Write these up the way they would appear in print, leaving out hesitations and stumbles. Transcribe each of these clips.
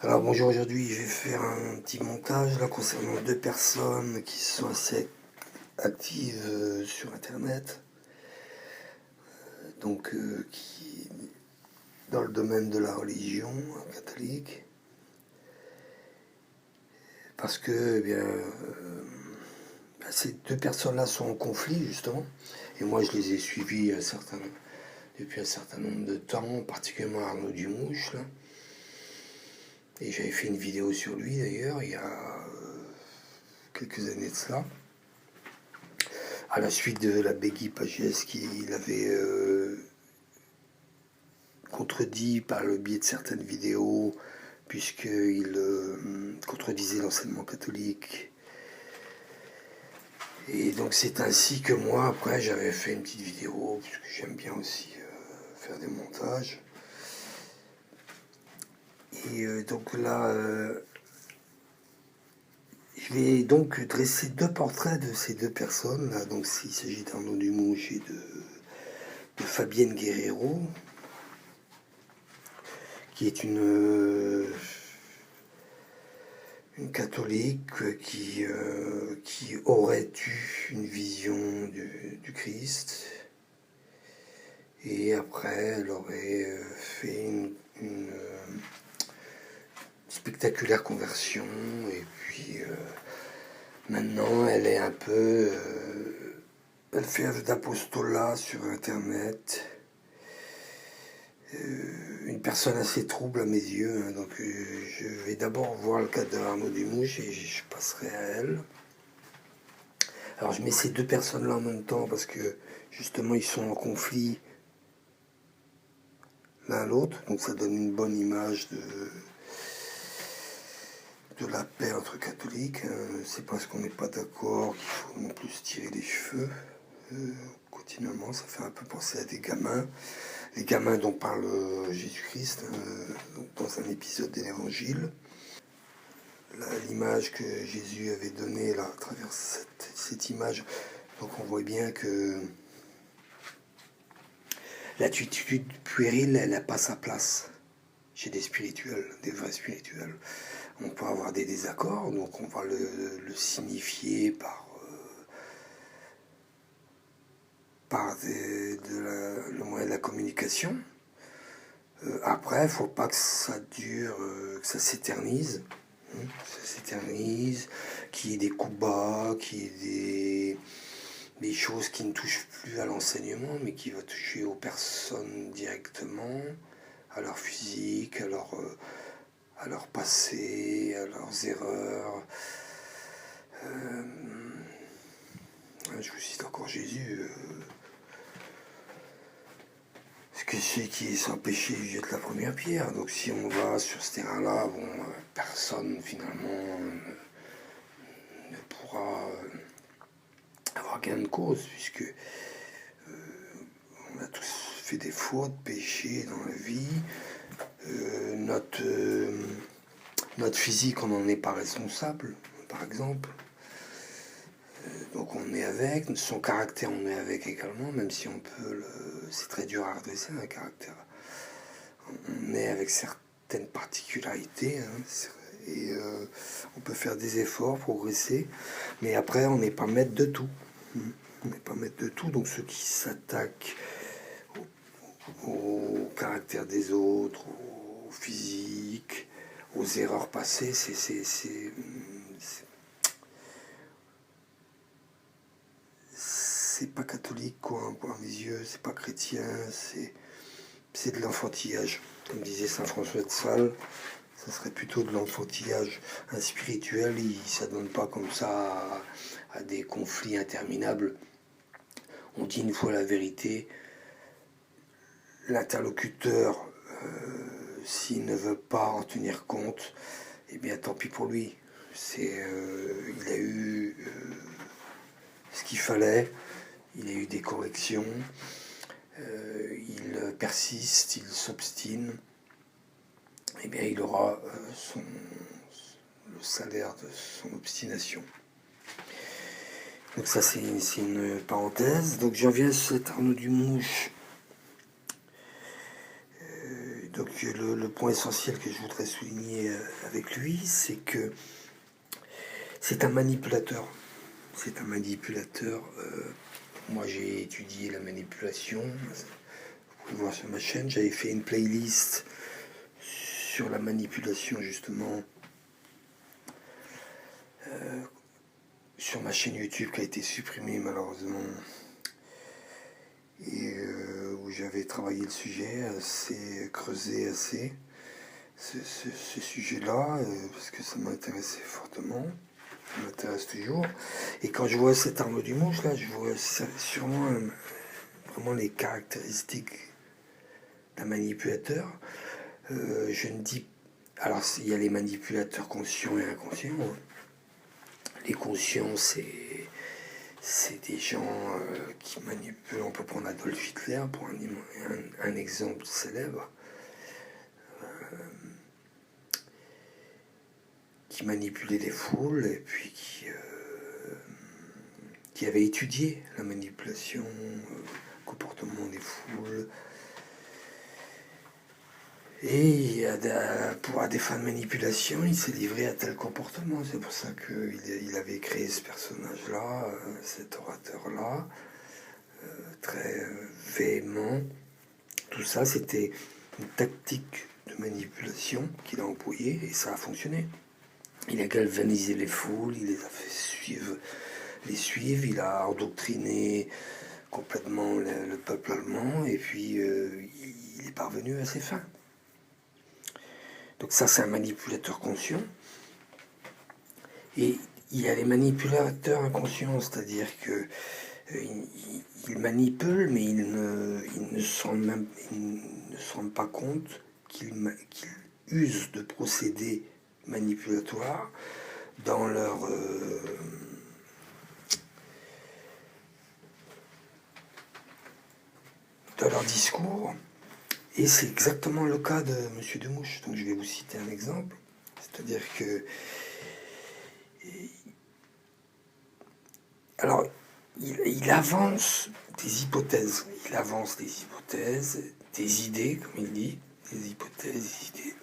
Alors bonjour, aujourd'hui je vais faire un petit montage là concernant deux personnes qui sont assez actives sur internet, qui dans le domaine de la religion catholique, parce que ces deux personnes-là sont en conflit justement, et moi je les ai suivis depuis un certain nombre de temps, particulièrement Arnaud Dumouche là. Et j'avais fait une vidéo sur lui d'ailleurs il y a quelques années de cela, à la suite de la Beggy Pagès qui l'avait contredit par le biais de certaines vidéos, puisqu'il contredisait l'enseignement catholique. Et donc c'est ainsi que moi, après, j'avais fait une petite vidéo, puisque j'aime bien aussi faire des montages. Et donc là, je vais donc dresser deux portraits de ces deux personnes. Là. Donc s'il s'agit d'Arnaud Dumouche et de Fabienne Guerrero, qui est une catholique qui aurait eu une vision du Christ, et après elle aurait fait une spectaculaire conversion, et puis maintenant elle est un peu elle fait œuvre d'apostolat sur internet, une personne assez trouble à mes yeux, hein, donc je vais d'abord voir le cas de Arnaud Dumouche et je passerai à elle. Alors je mets ces deux personnes-là en même temps parce que justement ils sont en conflit l'un l'autre, donc ça donne une bonne image de la paix entre catholiques. C'est parce qu'on n'est pas d'accord qu'il faut non plus se tirer les cheveux continuellement. Ça fait un peu penser à des gamins. Les gamins dont parle Jésus-Christ dans un épisode de l'Évangile. L'image que Jésus avait donnée là, à travers cette image, donc on voit bien que l'attitude puérile, elle n'a pas sa place chez des spirituels, des vrais spirituels. On peut avoir des désaccords, donc on va le signifier par le moyen de la communication. Après, il ne faut pas que ça dure, que ça s'éternise. Ça s'éternise, qu'il y ait des coups bas, qu'il y ait des choses qui ne touchent plus à l'enseignement, mais qui vont toucher aux personnes directement, à leur physique, à leur passé, à leurs erreurs. Je vous cite encore Jésus. Que celui qui est sans péché jette la première pierre. Donc si on va sur ce terrain-là, personne finalement ne pourra avoir gain de cause, puisque on a tous fait des fautes, péchés dans la vie. Notre physique, on n'en est pas responsable, par exemple. Donc on est avec, son caractère on est avec également, même si on peut c'est très dur à redresser un caractère. On est avec certaines particularités, hein, et on peut faire des efforts, progresser, mais après on n'est pas maître de tout. On n'est pas maître de tout, donc ceux qui s'attaquent au caractère des autres, au physique, aux erreurs passées, c'est pas catholique, quoi, à mes yeux, c'est pas chrétien, c'est de l'enfantillage. Comme disait saint François de Sales, ça serait plutôt de l'enfantillage. Un spirituel, il ne s'adonne pas comme ça à des conflits interminables. On dit une fois la vérité, l'interlocuteur, s'il ne veut pas en tenir compte, eh bien tant pis pour lui. Il a eu ce qu'il fallait, il a eu des corrections, il persiste, il s'obstine, eh bien il aura le salaire de son obstination. Donc ça c'est une parenthèse. Donc j'en viens à cet Arnaud Dumouche. Donc que le point essentiel que je voudrais souligner avec lui, c'est que c'est un manipulateur. C'est un manipulateur. Moi, j'ai étudié la manipulation. Vous pouvez voir sur ma chaîne. J'avais fait une playlist sur la manipulation, justement, sur ma chaîne YouTube qui a été supprimée, malheureusement. Et où j'avais travaillé le sujet, assez creusé, assez. Ce sujet-là, parce que ça m'intéressait fortement. Ça m'intéresse toujours. Et quand je vois cette arme du mouche, là, je vois sûrement vraiment les caractéristiques d'un manipulateur. Je ne dis... Alors, il y a les manipulateurs conscients et inconscients. Les conscients, c'est des gens qui manipulent. On peut prendre Adolf Hitler pour un exemple célèbre. Qui manipulait les foules et puis qui avait étudié la manipulation, le comportement des foules. Et pour des fins de manipulation, il s'est livré à tel comportement. C'est pour ça qu'il avait créé ce personnage-là, cet orateur-là, très véhément. Tout ça, c'était une tactique de manipulation qu'il a employée et ça a fonctionné. Il a galvanisé les foules, il les a fait suivre, il a endoctriné complètement le peuple allemand et puis il est parvenu à ses fins. Donc ça, c'est un manipulateur conscient. Et il y a les manipulateurs inconscients, c'est-à-dire que il manipule, mais il ne se rend pas compte qu'il use de procédés manipulatoires dans leur discours. Et c'est exactement le cas de M. Demouche. Donc je vais vous citer un exemple. C'est-à-dire que... Alors, il avance des hypothèses. Il avance des hypothèses, des idées, comme il dit. Des hypothèses, des idées.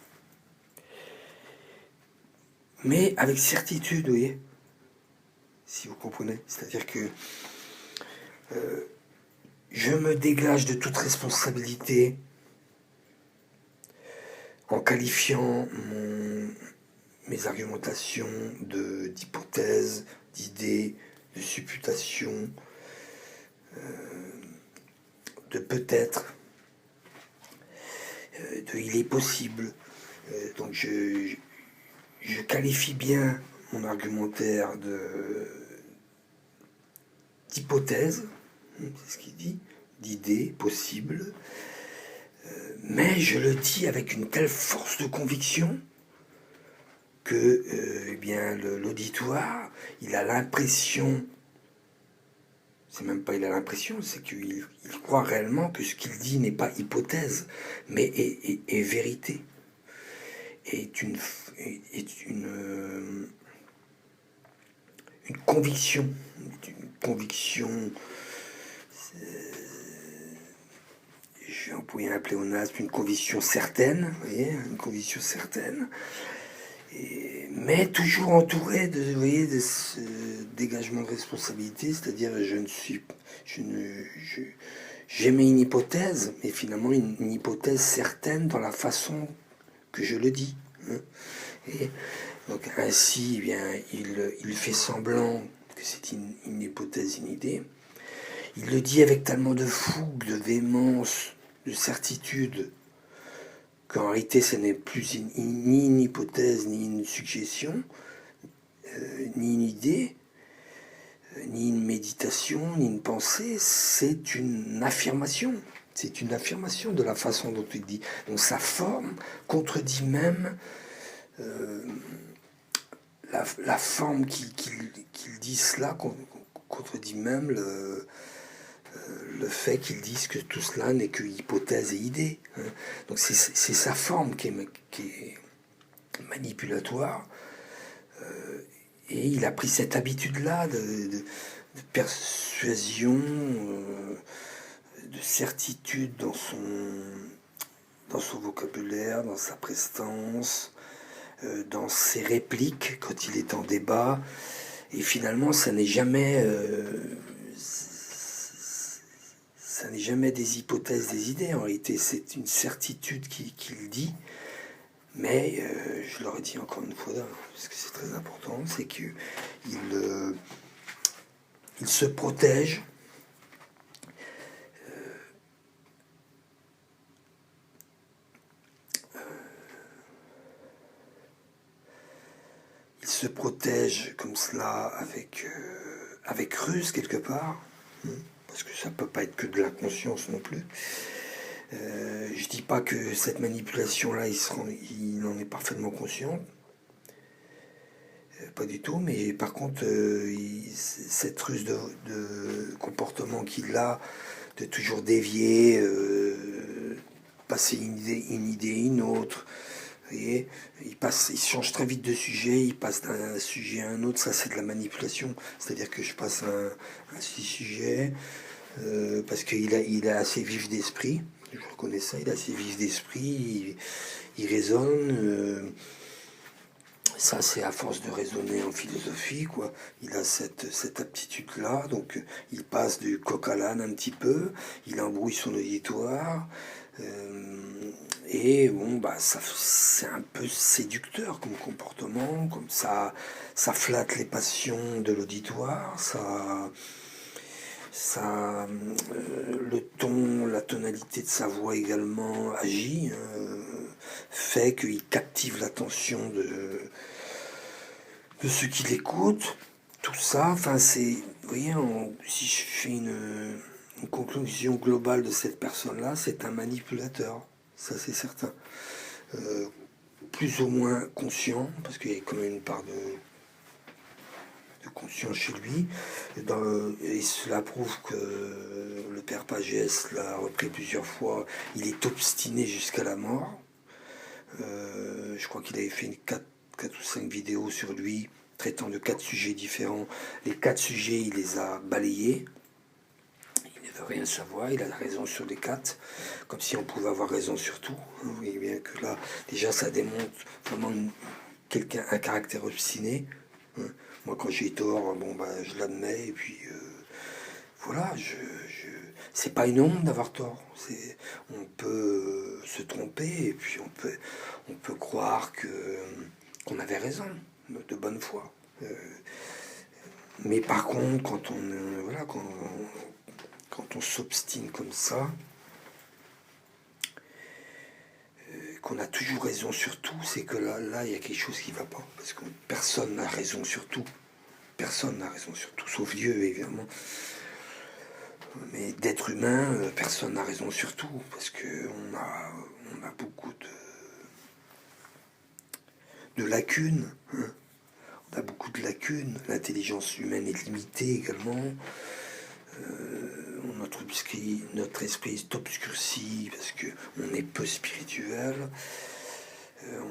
Mais avec certitude, vous voyez. Si vous comprenez. C'est-à-dire que... je me dégage de toute responsabilité en qualifiant mes argumentations d'hypothèses, d'idées, de supputations, de peut-être, de il est possible. Donc je qualifie bien mon argumentaire d'hypothèse, c'est ce qu'il dit, d'idées possibles, mais je le dis avec une telle force de conviction que eh bien, l'auditoire, il a l'impression, c'est même pas il a l'impression, c'est qu'il croit réellement que ce qu'il dit n'est pas hypothèse, mais est vérité, est une conviction, je vais employer un pléonasme, une conviction certaine, vous voyez, une conviction certaine, mais toujours entouré de, vous voyez, de ce dégagement de responsabilité, c'est-à-dire j'émets une hypothèse, mais finalement une hypothèse certaine dans la façon que je le dis. Hein. Et donc ainsi, eh bien, il fait semblant que c'est une hypothèse, une idée. Il le dit avec tellement de fougue, de véhémence, de certitude, qu'en réalité ce n'est plus ni une hypothèse, ni une suggestion, ni une idée, ni une méditation, ni une pensée, c'est une affirmation. C'est une affirmation de la façon dont il dit. Donc sa forme contredit même la forme qu'il dit cela, contredit même le fait qu'ils disent que tout cela n'est que hypothèse et idée. Hein. Donc c'est sa forme qui est manipulatoire. Et il a pris cette habitude-là de persuasion, de certitude dans dans son vocabulaire, dans sa prestance, dans ses répliques quand il est en débat. Et finalement, ça n'est jamais des hypothèses, des idées. En réalité, c'est une certitude qu'il dit. Mais je l'aurais dit encore une fois, parce que c'est très important, c'est qu'il il se protège. Il se protège comme cela avec ruse quelque part, parce que ça ne peut pas être que de la conscience non plus. Je dis pas que cette manipulation-là, il en est parfaitement conscient. Pas du tout, mais par contre, cette ruse de comportement qu'il a, de toujours dévier, passer une idée à une autre. Vous voyez, il change très vite de sujet, il passe d'un sujet à un autre, ça c'est de la manipulation. C'est-à-dire que je passe un sujet parce qu'il est assez vif d'esprit, je reconnais ça, il est assez vif d'esprit, il raisonne. Ça, c'est à force de raisonner en philosophie, quoi. Il a cette aptitude-là, donc il passe du coq à l'âne un petit peu, il embrouille son auditoire, et bon, bah, c'est un peu séducteur comme comportement, comme ça flatte les passions de l'auditoire, le ton, la tonalité de sa voix également agit, fait qu'il captive l'attention de ceux qui l'écoutent. Tout ça, enfin c'est, vous voyez, si je fais une conclusion globale de cette personne-là, c'est un manipulateur, ça c'est certain. Plus ou moins conscient, parce qu'il y a quand même une part de conscience chez lui, et cela prouve que le père Pagès l'a repris plusieurs fois, il est obstiné jusqu'à la mort. Je crois qu'il avait fait 4 ou 5 vidéos sur lui, traitant de 4 sujets différents. Les 4 sujets, il les a balayés. Il ne veut rien savoir, il a raison sur les 4, comme si on pouvait avoir raison sur tout. Vous voyez bien que là, déjà, ça démontre vraiment un caractère obstiné. Moi, quand j'ai tort, bon, bah, je l'admets, et puis voilà, c'est pas une honte d'avoir tort. On peut se tromper, et puis on peut croire qu'on avait raison, de bonne foi. Mais par contre, quand on s'obstine comme ça, qu'on a toujours raison sur tout, c'est que là, il y a quelque chose qui ne va pas. Parce que personne n'a raison sur tout. Personne n'a raison sur tout, sauf Dieu, évidemment. Mais d'être humain, personne n'a raison sur tout. Parce qu'on a beaucoup de lacunes. Hein. On a beaucoup de lacunes. L'intelligence humaine est limitée également. Notre esprit est obscurci parce qu'on est peu spirituel.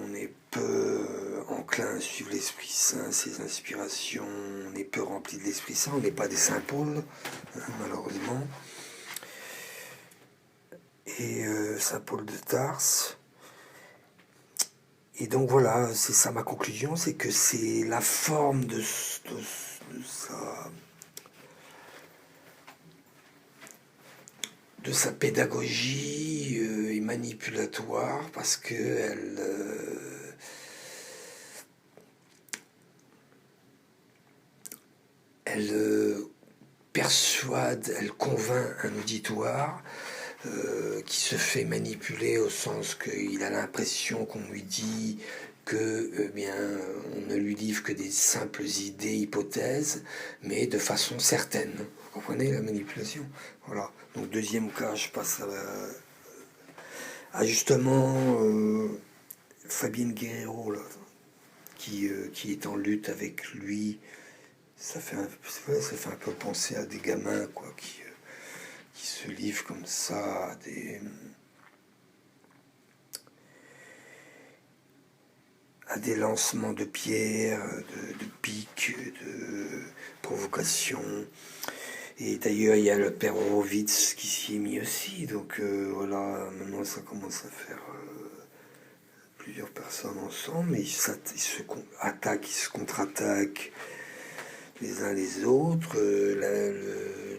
On est peu enclin à suivre l'Esprit Saint, ses inspirations, on est peu rempli de l'Esprit Saint, on n'est pas des Saint Paul, malheureusement. Et Saint Paul de Tarse. Et donc voilà, c'est ça ma conclusion, c'est que c'est la forme de sa pédagogie est manipulatoire parce qu'elle persuade, elle convainc un auditoire qui se fait manipuler au sens qu'il a l'impression qu'on lui dit que on ne lui livre que des simples idées, hypothèses, mais de façon certaine. Vous comprenez la manipulation? Voilà. Donc deuxième cas, je passe à justement Fabienne Guerrero, là, qui est en lutte avec lui. Ça fait un peu penser à des gamins, quoi, qui se livrent comme ça à des lancements de pierres, de piques, de provocations. Et d'ailleurs, il y a le père Horowitz qui s'y est mis aussi. Donc voilà, maintenant ça commence à faire plusieurs personnes ensemble. Et ils se attaquent, ils se contre-attaquent les uns les autres.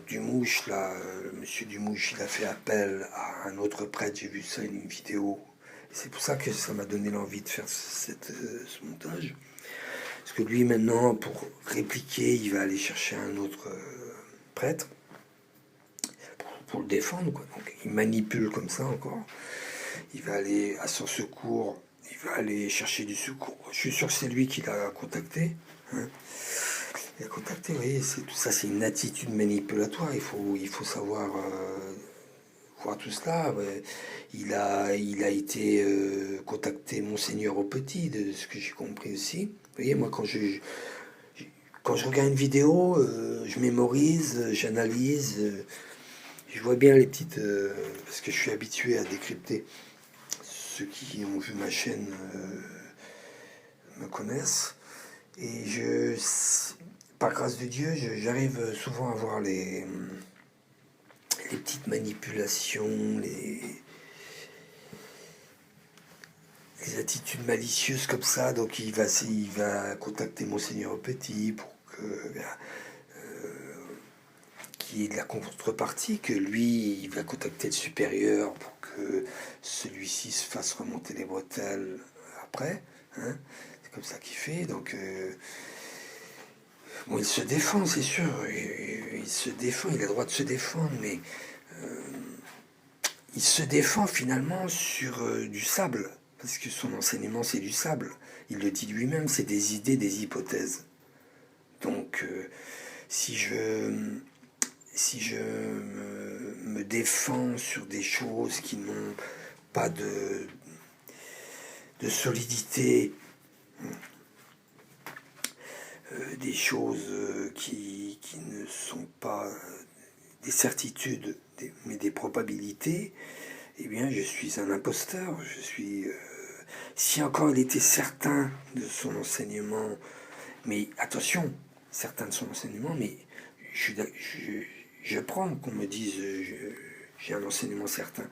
Dumouche, là, monsieur Dumouche, il a fait appel à un autre prêtre. J'ai vu ça, une vidéo. C'est pour ça que ça m'a donné l'envie de faire ce montage. Parce que lui, maintenant, pour répliquer, il va aller chercher un autre prêtre pour le défendre, quoi. Donc, il manipule comme ça encore. Il va aller à son secours, il va aller chercher du secours. Je suis sûr que c'est lui qui l'a contacté. Hein. Il a contacté, vous voyez, tout ça, c'est une attitude manipulatoire. Il faut savoir voir tout cela. Ouais. Il a été contacté Monseigneur au Petit, de ce que j'ai compris aussi. Vous voyez, moi, quand je regarde une vidéo, je mémorise, j'analyse, je vois bien les petites... parce que je suis habitué à décrypter. Ceux qui ont vu ma chaîne me connaissent. Et par grâce de Dieu, j'arrive souvent à voir les petites manipulations, les attitudes malicieuses comme ça. Donc il va contacter Monseigneur Petit pour qu'il y ait de la contrepartie, que lui, il va contacter le supérieur pour que celui-ci se fasse remonter les bretelles après. Hein. C'est comme ça qu'il fait. Donc bon, il se défend, c'est sûr. Il se défend, il a le droit de se défendre, mais il se défend finalement sur du sable, parce que son enseignement c'est du sable. Il le dit lui-même, c'est des idées, des hypothèses. Donc si je me défends sur des choses qui n'ont pas de solidité, des choses qui ne sont pas des certitudes, mais des probabilités, eh bien je suis un imposteur. Si encore il était certain de son enseignement, mais attention, certain de son enseignement, mais je prends qu'on me dise j'ai un enseignement certain,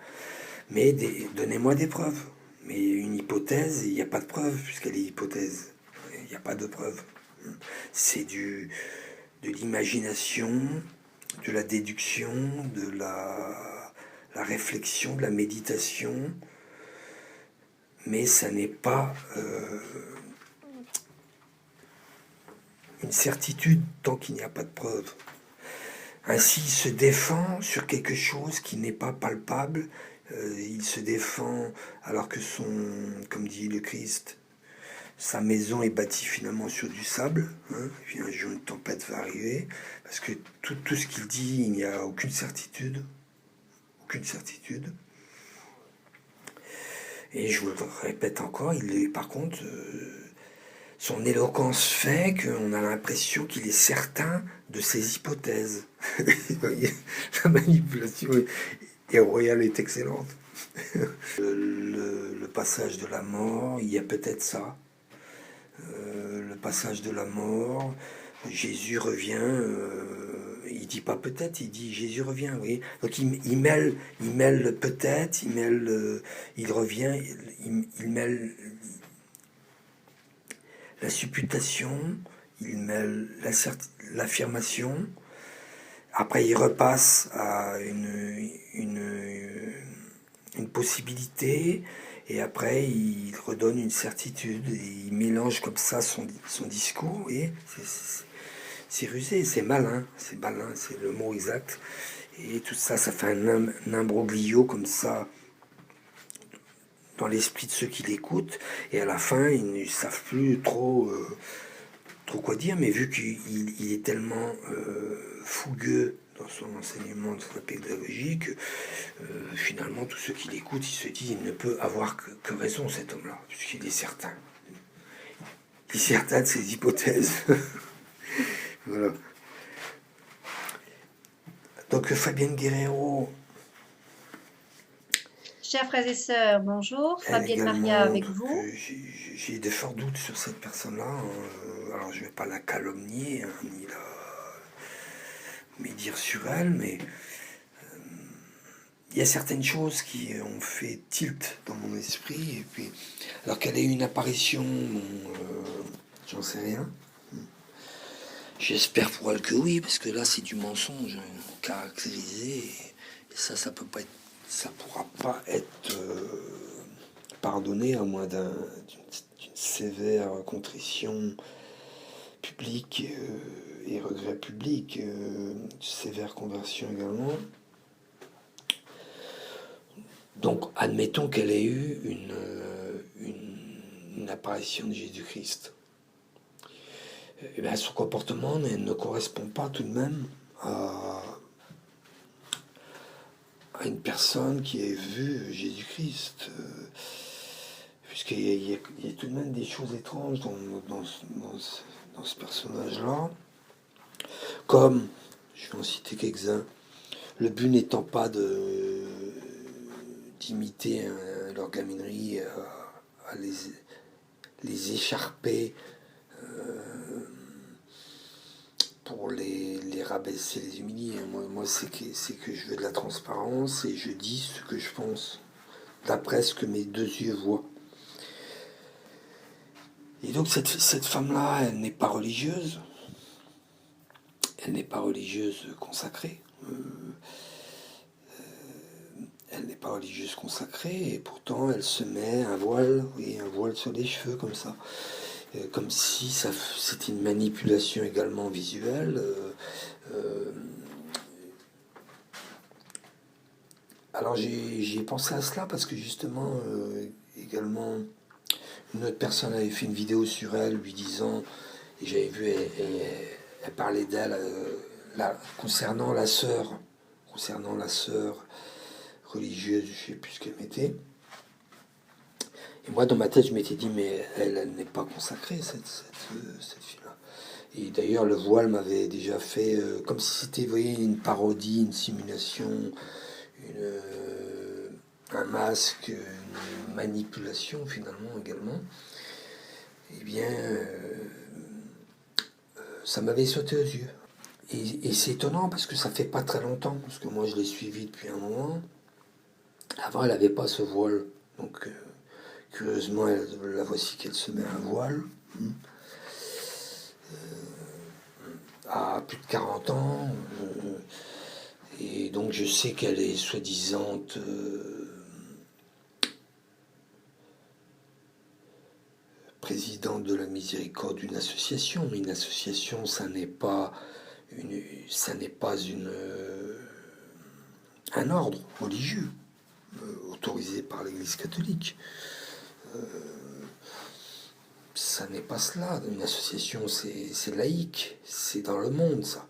mais donnez-moi des preuves. Mais une hypothèse, il n'y a pas de preuve puisqu'elle est hypothèse. Il n'y a pas de preuve. C'est de l'imagination, de la déduction, de la réflexion, de la méditation, mais ça n'est pas une certitude tant qu'il n'y a pas de preuve. Ainsi, il se défend sur quelque chose qui n'est pas palpable. Il se défend alors que comme dit le Christ, sa maison est bâtie finalement sur du sable. Hein. Puis un jour, une tempête va arriver. Parce que tout ce qu'il dit, il n'y a aucune certitude. Aucune certitude. Et je vous le répète encore, par contre, son éloquence fait qu'on a l'impression qu'il est certain de ses hypothèses. Vous voyez, la manipulation est royale, est excellente. Le passage de la mort, il y a peut-être ça. Le passage de la mort, Jésus revient, il dit pas peut-être, il dit Jésus revient, vous voyez. Donc il mêle peut-être, il revient, il mêle la supputation, il mêle l'affirmation, après il repasse à une possibilité, et après il redonne une certitude, et il mélange comme ça son discours, et c'est rusé, c'est malin, c'est le mot exact, et tout ça, ça fait un imbroglio comme ça, dans l'esprit de ceux qui l'écoutent, et à la fin, ils ne savent plus trop quoi dire, mais vu qu'il est tellement fougueux dans son enseignement, dans sa pédagogie, que finalement, tous ceux qui l'écoutent, ils se disent, il ne peut avoir que raison, cet homme-là, puisqu'il est certain. Il est certain de ses hypothèses. Voilà. Donc, Fabienne Guerrero... Chers frères et sœurs, bonjour. Fabienne Maria avec vous. J'ai de forts doutes sur cette personne-là. Alors, je ne vais pas la calomnier, hein, médire sur elle, mais il y a certaines choses qui ont fait tilt dans mon esprit, et puis, alors qu'elle ait eu une apparition, bon, j'en sais rien. J'espère pour elle que oui, parce que là c'est du mensonge caractérisé, et ça peut pas être, ça pourra pas être pardonné à moins d'une sévère contrition publique et regret public, sévère conversion également. Donc admettons qu'elle ait eu une apparition de Jésus-Christ. Eh bien, son comportement ne correspond pas tout de même à une personne qui ait vu Jésus-Christ. Puisqu'il y a tout de même des choses étranges dans ce personnage-là. Comme, je vais en citer quelques-uns, le but n'étant pas d'imiter leur gaminerie, à les écharper pour les rabaisser, les humilier. Moi c'est que je veux de la transparence et je dis ce que je pense, d'après ce que mes deux yeux voient. Et donc cette femme-là, elle n'est pas religieuse. Elle n'est pas religieuse consacrée. Elle n'est pas religieuse consacrée, et pourtant elle se met un voile sur les cheveux comme ça. Comme si c'était une manipulation également visuelle. Alors j'ai pensé à cela parce que justement, également, une autre personne avait fait une vidéo sur elle lui disant, et j'avais vu, elle parlait d'elle concernant la sœur religieuse, je ne sais plus ce qu'elle mettait. Et moi, dans ma tête, je m'étais dit, mais elle n'est pas consacrée, cette fille-là. Et d'ailleurs, le voile m'avait déjà fait, comme si c'était, vous voyez, une parodie, une simulation, un masque, une manipulation, finalement, également. Eh bien, ça m'avait sauté aux yeux. Et c'est étonnant parce que ça fait pas très longtemps, parce que moi, je l'ai suivie depuis un moment. Avant, elle n'avait pas ce voile. Donc, curieusement, la voici qu'elle se met un voile. À plus de 40 ans. Et donc, je sais qu'elle est soi-disant présidente de la miséricorde d'une association. Mais une association, ça n'est pas un ordre religieux autorisé par l'Église catholique. Ça n'est pas cela. Une association, c'est laïque, c'est dans le monde, ça.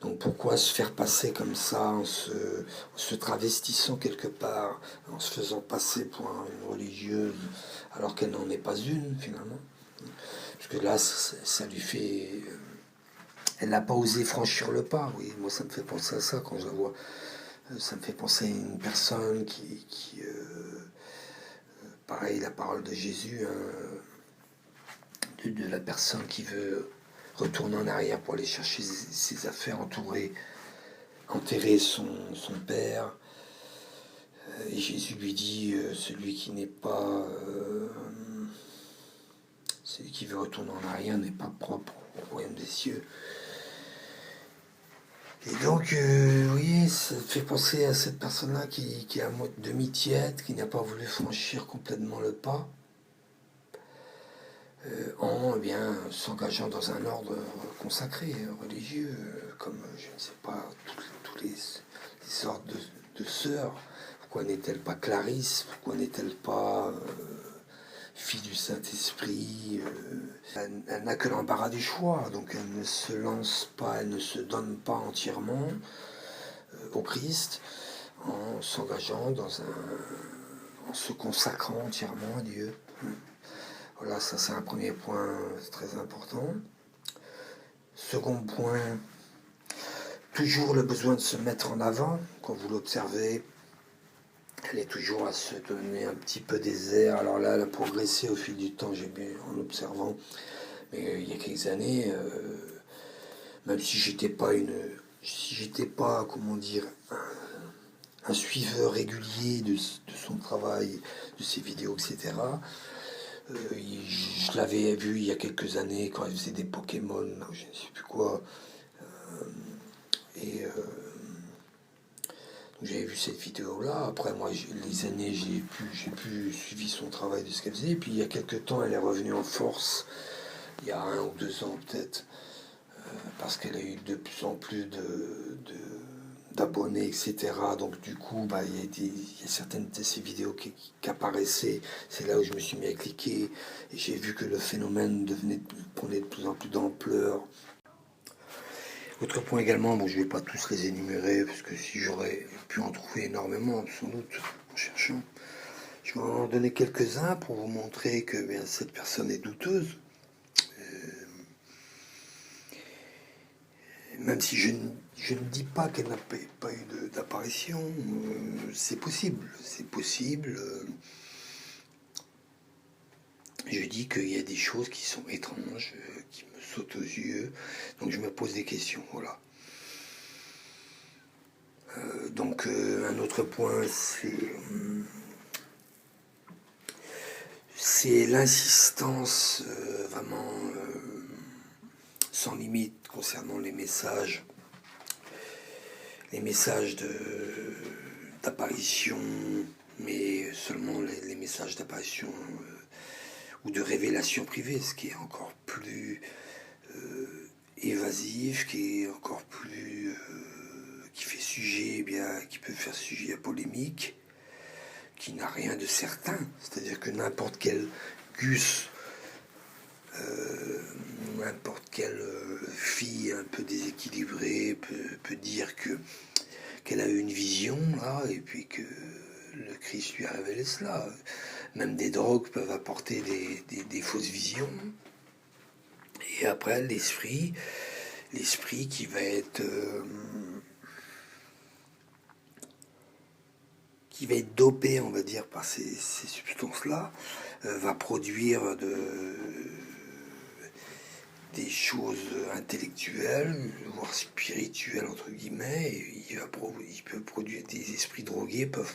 Donc pourquoi se faire passer comme ça, en se travestissant quelque part, en se faisant passer pour une religieuse, alors qu'elle n'en est pas une, finalement. Parce que là, ça lui fait... Elle n'a pas osé franchir le pas, oui. Moi, ça me fait penser à ça quand je la vois. Ça me fait penser à une personne qui pareil, la parole de Jésus, de la personne qui veut retourner en arrière pour aller chercher ses affaires, enterrer son père. Et Jésus lui dit, celui qui veut retourner en arrière n'est pas propre au royaume des cieux. Et donc, vous voyez, ça fait penser à cette personne-là qui est à demi-tiède, qui n'a pas voulu franchir complètement le pas, en s'engageant dans un ordre consacré, religieux, comme, je ne sais pas, tous les ordres de sœurs. Pourquoi n'est-elle pas Clarisse? Pourquoi n'est-elle pas fille du Saint-Esprit? Elle n'a que l'embarras du choix, donc elle ne se lance pas, elle ne se donne pas entièrement au Christ en s'engageant en se consacrant entièrement à Dieu. Voilà, ça c'est un premier point très important. Second point, toujours le besoin de se mettre en avant. Quand vous l'observez, elle est toujours à se donner un petit peu des airs. Alors là, elle a progressé au fil du temps, j'ai vu en l'observant. Mais il y a quelques années, même si j'étais pas si j'étais pas, comment dire, un suiveur régulier de son travail, de ses vidéos, etc. Je l'avais vu il y a quelques années quand elle faisait des Pokémon, je ne sais plus quoi. Et j'avais vu cette vidéo-là. Après, moi, les années, j'ai plus suivi son travail de ce qu'elle faisait. Et puis, il y a quelques temps, elle est revenue en force, il y a 1 ou 2 ans peut-être, parce qu'elle a eu de plus en plus d'abonnés, etc. Donc, du coup, bah, il y a certaines de ces vidéos qui apparaissaient. C'est là où je me suis mis à cliquer. Et j'ai vu que le phénomène prenait de plus en plus d'ampleur. Autre point également, bon, je ne vais pas tous les énumérer, parce que si j'aurais pu en trouver énormément, sans doute, en cherchant, je vais en donner quelques-uns pour vous montrer que bien, cette personne est douteuse. Même si je ne dis pas qu'elle n'a pas eu d'apparition, c'est possible, c'est possible. Je dis qu'il y a des choses qui sont étranges, qui me sautent aux yeux, donc je me pose des questions, voilà. Donc un autre point, c'est l'insistance vraiment sans limite concernant les messages d'apparition, mais seulement les messages d'apparition ou de révélation privée, ce qui est encore plus évasif, qui est encore plus qui fait sujet, eh bien, qui peut faire sujet à polémique, qui n'a rien de certain. C'est-à-dire que n'importe quel Gus, n'importe quelle fille un peu déséquilibrée peut dire qu'elle a eu une vision, là, et puis que le Christ lui a révélé cela. Même des drogues peuvent apporter des fausses visions. Et après, l'esprit qui va être dopé, on va dire, par ces substances-là, va produire des choses intellectuelles, voire spirituelles, entre guillemets, et il peut produire, des esprits drogués peuvent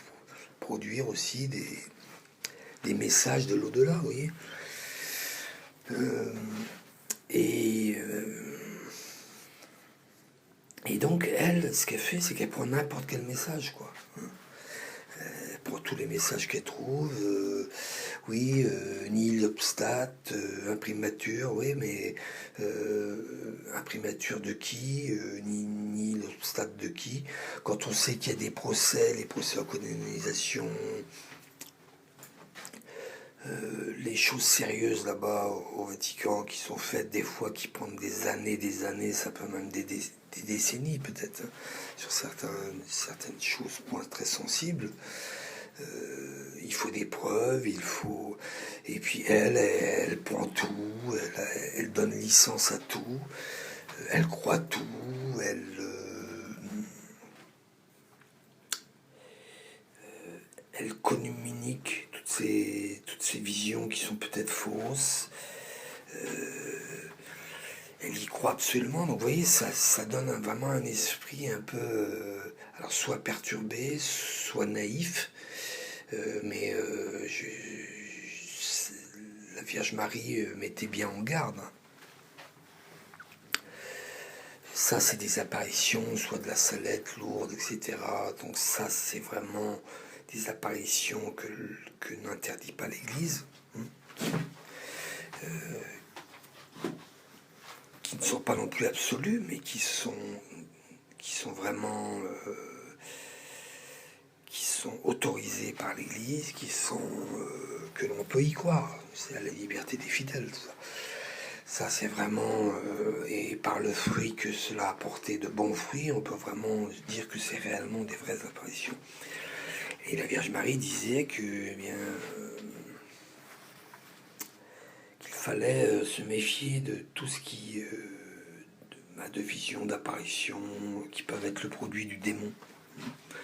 produire aussi des messages de l'au-delà, vous voyez. Et donc, elle, ce qu'elle fait, c'est qu'elle prend n'importe quel message, quoi. Pour tous les messages qu'elle trouve, oui, nihil obstat, imprimatur, oui, mais imprimatur de qui, nihil obstat de qui, quand on sait qu'il y a des procès, les procès en colonisation, les choses sérieuses là-bas au Vatican qui sont faites des fois, qui prennent des années, ça peut même des décennies peut-être, hein, sur certaines choses, points très sensibles. Il faut des preuves, et puis elle prend tout, elle donne licence à tout, elle croit tout, elle communique toutes ces visions qui sont peut-être fausses. Elle y croit absolument. Donc vous voyez, ça donne vraiment un esprit un peu, alors soit perturbé, soit naïf. Mais la Vierge Marie mettait bien en garde. Ça, c'est des apparitions, soit de la salette lourde, etc. Donc ça, c'est vraiment des apparitions que n'interdit pas l'Église, qui ne sont pas non plus absolues, mais qui sont vraiment qui sont autorisées par l'Église, que l'on peut y croire. C'est la liberté des fidèles, tout ça. Ça, c'est vraiment... et par le fruit que cela a porté, de bons fruits, on peut vraiment dire que c'est réellement des vraies apparitions. Et la Vierge Marie disait que, eh bien, qu'il fallait se méfier de tout ce qui... de visions, d'apparitions, qui peuvent être le produit du démon.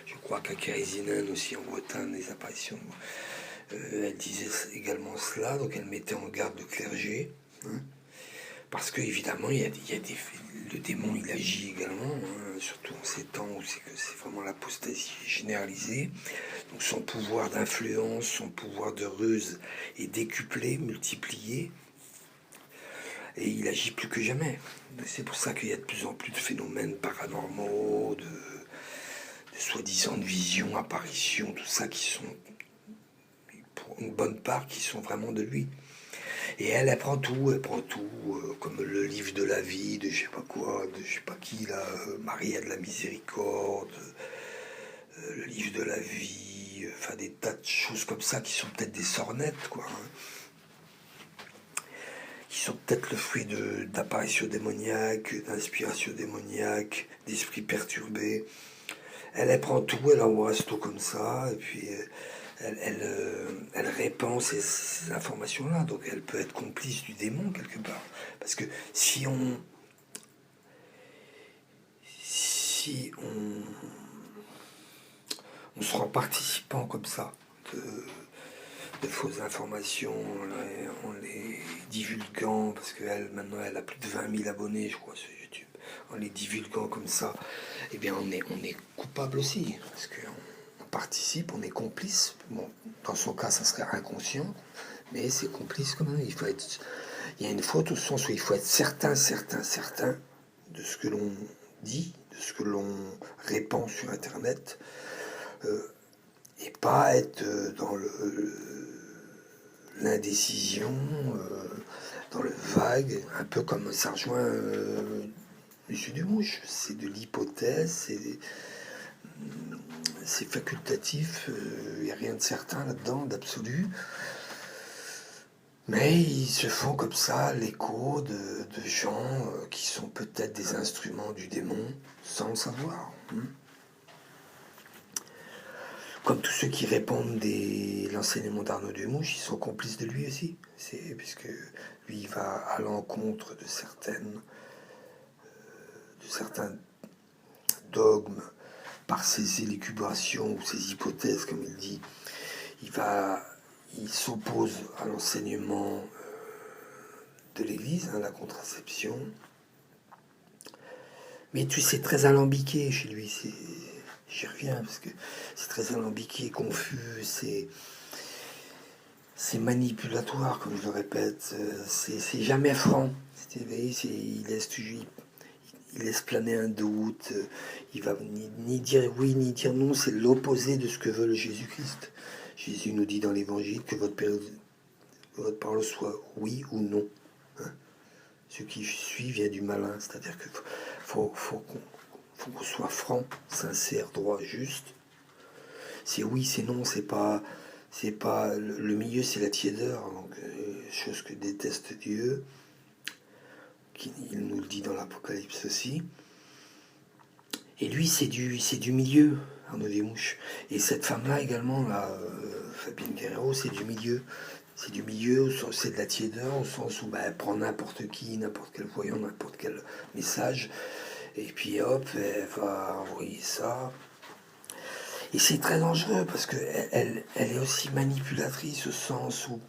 Je crois qu'à Kérisinen aussi, en Bretagne, les apparitions... elle disait également cela, donc elle mettait en garde le clergé, hein, parce que évidemment le démon, il agit également, hein, surtout en ces temps où c'est vraiment l'apostasie généralisée. Donc son pouvoir d'influence, son pouvoir de ruse est décuplé, multiplié, et il agit plus que jamais. C'est pour ça qu'il y a de plus en plus de phénomènes paranormaux, de soi-disant visions, apparitions, tout ça qui sont, pour une bonne part, qui sont vraiment de lui. Et elle prend tout, comme le livre de la vie, de je sais pas quoi, de je sais pas qui, là, Maria de la Miséricorde, le livre de la vie, enfin des tas de choses comme ça qui sont peut-être des sornettes, quoi, hein, qui sont peut-être le fruit d'apparitions démoniaques, d'inspiration démoniaque, d'esprits perturbés. Elle prend tout, elle embrasse tout comme ça, et puis elle répand ces informations-là, donc elle peut être complice du démon quelque part. Parce que si on se rend participant comme ça de fausses informations en les divulguant, parce qu'elle maintenant elle a plus de 20 000 abonnés je crois sur YouTube, en les divulguant comme ça, eh bien on est coupable aussi, parce qu'on participe, on est complice. Bon, dans son cas ça serait inconscient, mais c'est complice quand même. Il y a une faute au sens où il faut être certain de ce que l'on dit, de ce que l'on répand sur internet, et pas être dans l'indécision, dans le vague, un peu comme ça rejoint Monsieur Dumouche. C'est de l'hypothèse, c'est facultatif, il n'y a rien de certain là-dedans, d'absolu. Mais ils se font comme ça l'écho de gens qui sont peut-être des instruments du démon sans le savoir. Comme tous ceux qui répondent l'enseignement d'Arnaud Demouche, ils sont complices de lui aussi. Puisque lui, il va à l'encontre de certains dogmes par ses élucubrations ou ses hypothèses, comme il dit. Il s'oppose à l'enseignement de l'Église, la contraception. Mais c'est très alambiqué chez lui. J'y reviens parce que c'est très alambiqué, confus, c'est manipulatoire, comme je le répète. C'est jamais franc. Il laisse planer un doute. Il va ni dire oui ni dire non. C'est l'opposé de ce que veut le Jésus-Christ. Jésus nous dit dans l'Évangile que votre parole soit oui ou non. Hein? Ce qui suit vient du malin, c'est-à-dire qu'il faut qu'on soit franc, sincère, droit, juste. C'est oui, c'est non, c'est pas le milieu, c'est la tiédeur, donc chose que déteste Dieu. Il nous le dit dans l'Apocalypse aussi. Et lui, c'est du milieu, Arnaud Demouche. Et cette femme-là également, Fabienne Guerrero, c'est du milieu. C'est du milieu, c'est de la tiédeur, au sens où elle prend n'importe qui, n'importe quel voyant, n'importe quel message, et puis hop, elle va envoyer ça. Et c'est très dangereux, parce qu'elle est aussi manipulatrice, au sens où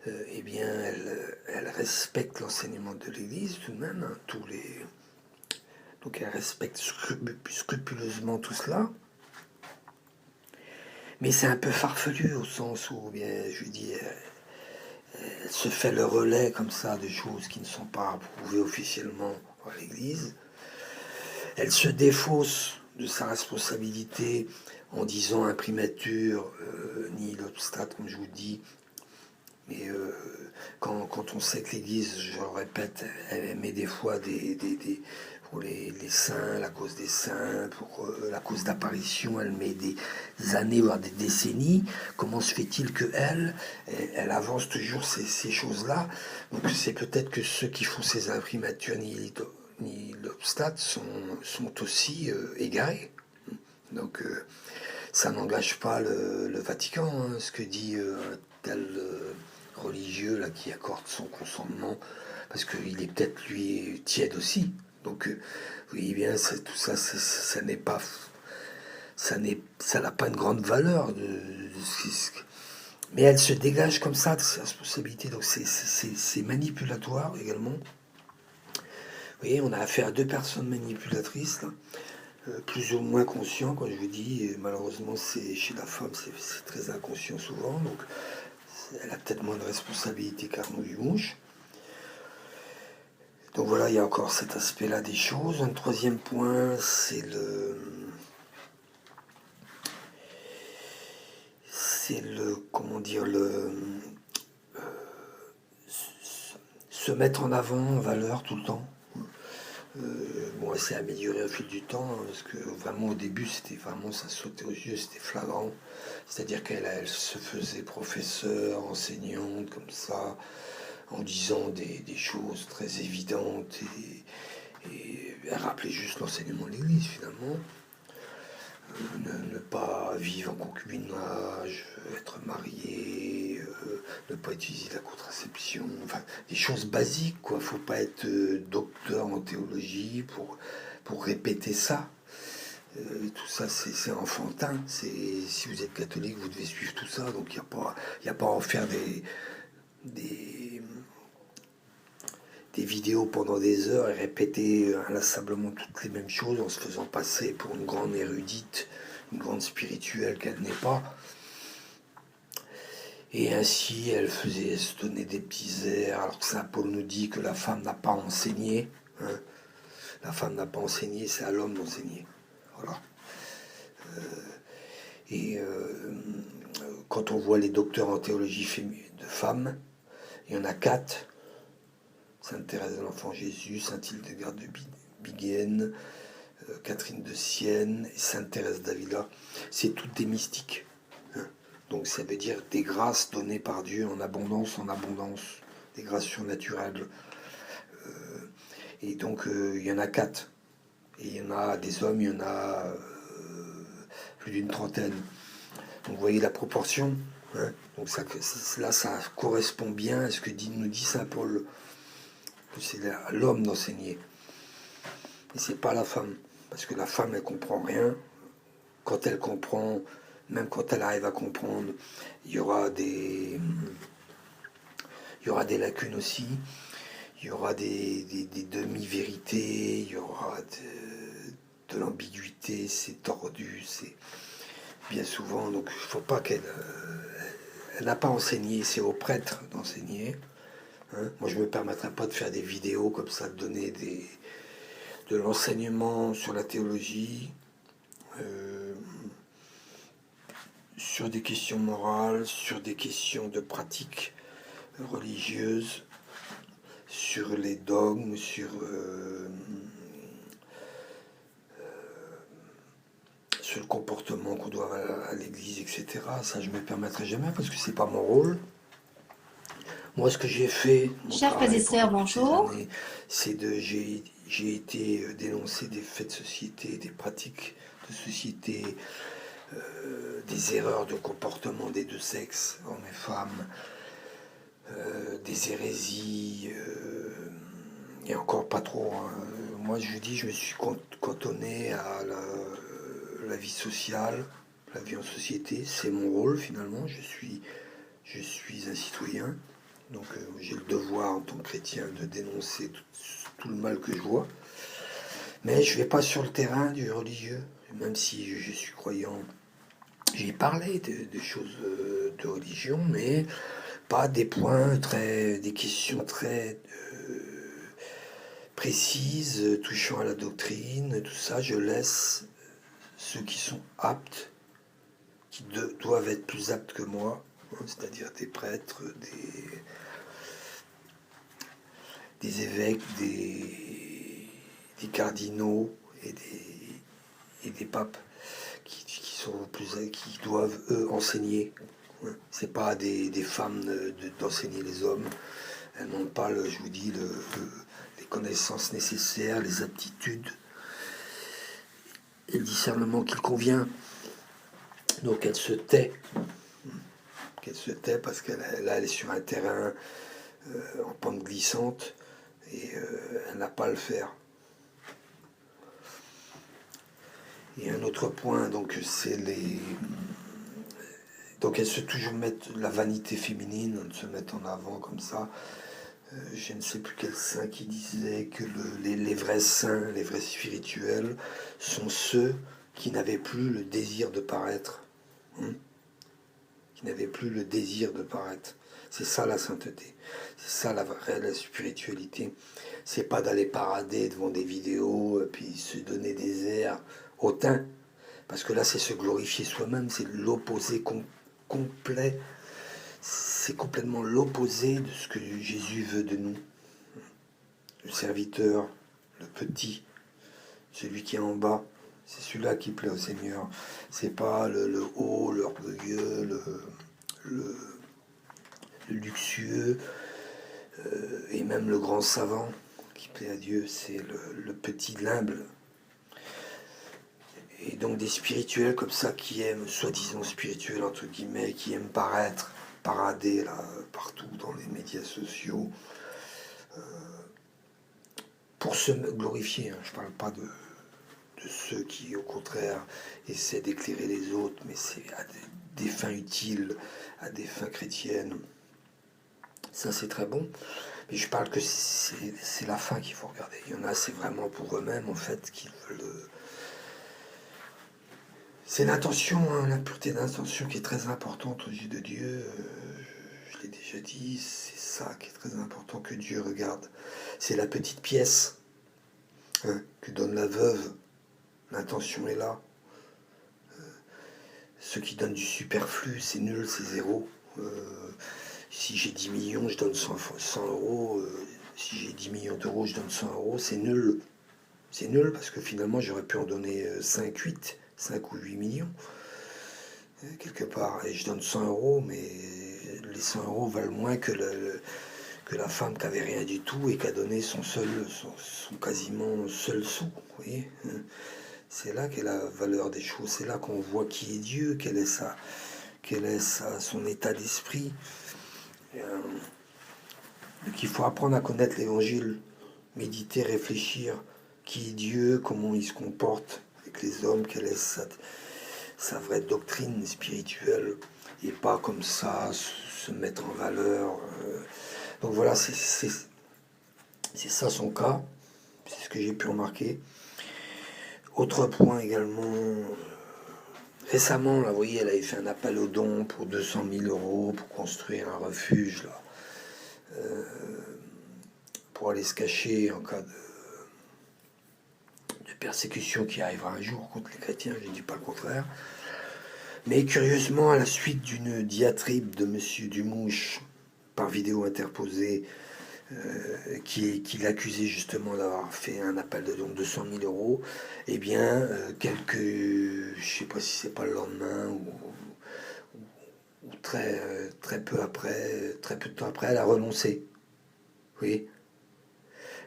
elle respecte l'enseignement de l'Église tout de même, hein, donc elle respecte scrupuleusement tout cela. Mais c'est un peu farfelu au sens où, je dis, elle se fait le relais comme ça de choses qui ne sont pas approuvées officiellement par l'Église. Elle se défausse de sa responsabilité en disant imprimatur, nihil obstat, comme je vous dis. Mais quand on sait que l'Église, je le répète, elle met des fois pour les saints, la cause des saints, pour la cause d'apparition, elle met des années, voire des décennies. Comment se fait-il qu'elle avance toujours ces choses-là? Donc c'est peut-être que ceux qui font ces imprimatures ni l'obstat sont aussi égarés. Donc ça n'engage pas le Vatican, hein, ce que dit tel religieux là, qui accorde son consentement, parce qu'il est peut-être lui tiède aussi. Donc oui, bien tout ça, ça n'est pas, ça n'a pas une grande valeur mais elle se dégage comme ça de ses responsabilités. Donc c'est manipulatoire également. Vous voyez, on a affaire à deux personnes manipulatrices, là, plus ou moins conscients, quand je vous dis, et malheureusement, chez la femme, c'est très inconscient souvent, donc elle a peut-être moins de responsabilité qu'Arnaud Dumouche. Donc voilà, il y a encore cet aspect-là des choses. Un troisième point, c'est comment dire, se mettre en avant, en valeur tout le temps. Bon, elle s'est améliorée au fil du temps, hein, parce que vraiment au début, c'était vraiment, ça sautait aux yeux, c'était flagrant. C'est-à-dire qu'elle se faisait professeure, enseignante, comme ça, en disant des choses très évidentes, et elle rappelait juste l'enseignement de l'Église, finalement. Ne pas vivre en concubinage, être marié, ne pas utiliser la contraception, enfin des choses basiques quoi. Faut pas être docteur en théologie pour répéter ça. Tout ça c'est enfantin. Si vous êtes catholique, vous devez suivre tout ça. Donc il n'y a pas à en faire des, des vidéos pendant des heures et répéter inlassablement toutes les mêmes choses en se faisant passer pour une grande érudite, une grande spirituelle qu'elle n'est pas. Et ainsi, elle faisait se donner des petits airs, alors que saint Paul nous dit que la femme n'a pas enseigné. Hein. La femme n'a pas enseigné, c'est à l'homme d'enseigner. Voilà. Et quand on voit les docteurs en théologie de femmes, il y en a 4. Sainte Thérèse de l'Enfant Jésus, Sainte Hildegarde de Bingen, Catherine de Sienne et Sainte Thérèse d'Avila. C'est toutes des mystiques. Hein. Donc ça veut dire des grâces données par Dieu en abondance, des grâces surnaturelles. Et donc il y en a 4. Et il y en a des hommes, il y en a plus d'une trentaine. Donc vous voyez la proportion. Hein. Donc là, ça correspond bien à ce que nous dit saint Paul. C'est à l'homme d'enseigner. Et c'est pas la femme. Parce que la femme, elle comprend rien. Quand elle comprend, même quand elle arrive à comprendre, il y aura des lacunes aussi. Il y aura des demi-vérités. Il y aura de l'ambiguïté. C'est tordu. C'est bien souvent. Donc il ne faut pas qu'elle... elle n'a pas enseigné. C'est aux prêtres d'enseigner. Hein. Moi, je ne me permettrai pas de faire des vidéos comme ça, de donner de l'enseignement sur la théologie, sur des questions morales, sur des questions de pratiques religieuses, sur les dogmes, sur le comportement qu'on doit avoir à l'église, etc. Ça, je ne me permettrai jamais parce que c'est pas mon rôle. Moi, ce que j'ai fait, Chers frères et sœurs, bonjour. J'ai été dénoncer des faits de société, des pratiques de société, des erreurs de comportement des deux sexes, hommes et femmes, des hérésies, et encore pas trop. Hein. Moi, je dis, je me suis cantonné à la vie sociale, la vie en société. C'est mon rôle finalement. Je suis un citoyen. Donc j'ai le devoir en tant que chrétien de dénoncer tout le mal que je vois. Mais je ne vais pas sur le terrain du religieux, même si je suis croyant. J'ai parlé de choses de religion, mais pas des des questions très précises, touchant à la doctrine, tout ça. Je laisse ceux qui sont aptes, qui doivent être plus aptes que moi, hein, c'est-à-dire des prêtres, des évêques, des cardinaux et des papes qui doivent eux enseigner. C'est pas des femmes d'enseigner les hommes. Elles n'ont pas, je vous dis, les connaissances nécessaires, les aptitudes et le discernement qui convient. Donc elle se tait. Parce qu'elle est sur un terrain en pente glissante et elle n'a pas à le faire. Et un autre point, donc, c'est donc elles se toujours mettent la vanité féminine, se mettent en avant comme ça. Je ne sais plus quel saint qui disait que les vrais saints, les vrais spirituels, sont ceux qui n'avaient plus le désir de paraître. Hein, qui n'avaient plus le désir de paraître. C'est ça la sainteté. C'est ça la réelle spiritualité. C'est pas d'aller parader devant des vidéos et puis se donner des airs hautains. Parce que là, c'est se glorifier soi-même. C'est l'opposé complet. C'est complètement l'opposé de ce que Jésus veut de nous. Le serviteur, le petit, celui qui est en bas, c'est celui-là qui plaît au Seigneur. C'est pas le haut, l'orgueilleux, le luxueux, et même le grand savant qui plaît à Dieu. C'est le petit, l'humble. Et donc des spirituels comme ça qui aiment, soi-disant spirituels entre guillemets, qui aiment paraître, parader là, partout dans les médias sociaux, pour se glorifier. Hein. Je ne parle pas de ceux qui, au contraire, essaient d'éclairer les autres, mais c'est à des fins utiles, à des fins chrétiennes. Ça, c'est très bon. Mais je parle que c'est la fin qu'il faut regarder. Il y en a, c'est vraiment pour eux-mêmes, en fait, qu'ils veulent... C'est l'intention, hein, la pureté d'intention qui est très importante aux yeux de Dieu. Je l'ai déjà dit, c'est ça qui est très important que Dieu regarde. C'est la petite pièce, hein, que donne la veuve. L'intention est là. Ceux qui donnent du superflu, c'est nul, c'est zéro. Si j'ai 10 millions, je donne 100 euros. Si j'ai 10 millions d'euros, je donne 100 euros. C'est nul. C'est nul parce que finalement, j'aurais pu en donner 5 ou 8 millions. Quelque part. Et je donne 100 euros, mais les 100 euros valent moins que la femme qui avait rien du tout et qui a donné son quasiment seul sou. Vous voyez, c'est là qu'est la valeur des choses. C'est là qu'on voit qui est Dieu, quel est son état d'esprit. Donc il faut apprendre à connaître l'Évangile, méditer, réfléchir, qui est Dieu, comment il se comporte avec les hommes, quelle est sa vraie doctrine spirituelle, et pas comme ça se mettre en valeur. Donc voilà, c'est ça son cas, c'est ce que j'ai pu remarquer. Autre point également, récemment, là, vous voyez, elle avait fait un appel aux dons pour 200 000 euros pour construire un refuge, là, pour aller se cacher en cas de persécution qui arrivera un jour contre les chrétiens, je ne dis pas le contraire. Mais curieusement, à la suite d'une diatribe de M. Dumouche, par vidéo interposée, qui l'accusait justement d'avoir fait un appel de don de 200 000 euros, eh bien, je ne sais pas si c'est pas le lendemain ou très peu de temps après, elle a renoncé. Vous voyez ?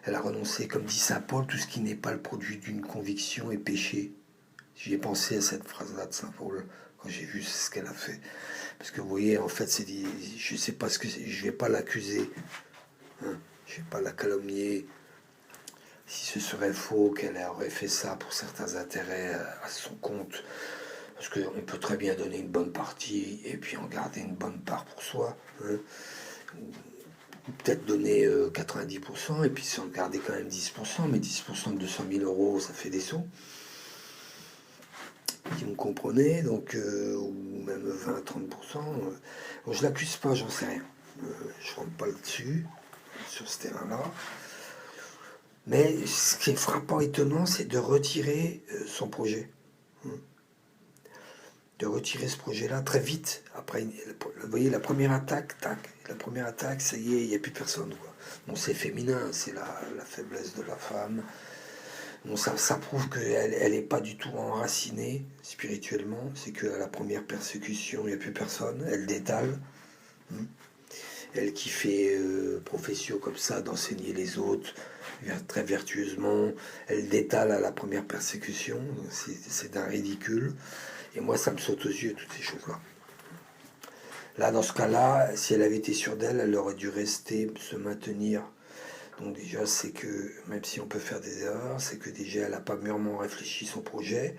Elle a renoncé, comme dit saint Paul, tout ce qui n'est pas le produit d'une conviction est péché. J'y ai pensé à cette phrase-là de saint Paul quand j'ai vu ce qu'elle a fait. Parce que vous voyez, en fait, je ne sais pas ce que c'est, je ne vais pas l'accuser, hein, je ne vais pas la calomnier. Si ce serait faux qu'elle aurait fait ça pour certains intérêts à son compte, parce qu'on peut très bien donner une bonne partie et puis en garder une bonne part pour soi, hein, ou peut-être donner 90% et puis s'en garder quand même 10%, mais 10% de 200 000 euros, ça fait des sous. Si vous comprenez, donc, ou même 20-30%. Bon, je l'accuse pas, j'en sais rien. Je rentre pas là-dessus, sur ce terrain-là. Mais ce qui est frappant, étonnant, c'est de retirer son projet. De retirer ce projet-là très vite. Après, vous voyez, la première attaque, ça y est, il n'y a plus personne. Quoi. Bon, c'est féminin, c'est la faiblesse de la femme. Bon, ça prouve qu'elle n'est pas du tout enracinée spirituellement. C'est qu'à la première persécution, il n'y a plus personne. Elle détale. Elle qui fait profession comme ça, d'enseigner les autres très vertueusement. Elle détale à la première persécution. C'est d'un ridicule. Et moi, ça me saute aux yeux, toutes ces choses-là. Là, dans ce cas-là, si elle avait été sûre d'elle, elle aurait dû rester, se maintenir. Donc déjà, c'est que, même si on peut faire des erreurs, c'est que déjà, elle n'a pas mûrement réfléchi son projet.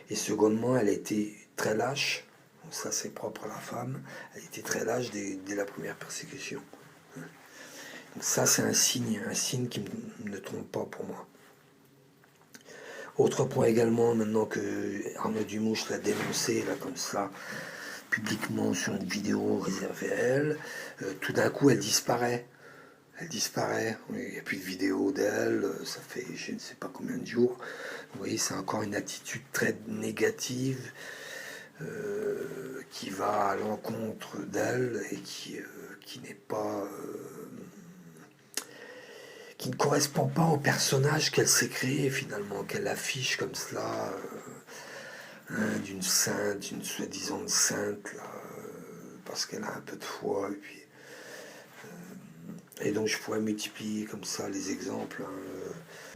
Et secondement, elle a été très lâche. Donc ça, c'est propre à la femme. Elle était très lâche dès la première persécution. Donc ça, c'est un signe qui ne trompe pas pour moi. Autre point également, maintenant que Arnaud Dumouche l'a dénoncé, là, comme ça, publiquement sur une vidéo réservée à elle, tout d'un coup, elle disparaît. Elle disparaît, il n'y a plus de vidéo d'elle, ça fait je ne sais pas combien de jours. Vous voyez, c'est encore une attitude très négative qui va à l'encontre d'elle et qui n'est pas... qui ne correspond pas au personnage qu'elle s'est créé finalement, qu'elle affiche comme cela, d'une sainte, d'une soi-disant sainte, là, parce qu'elle a un peu de foi, et donc je pourrais multiplier comme ça les exemples.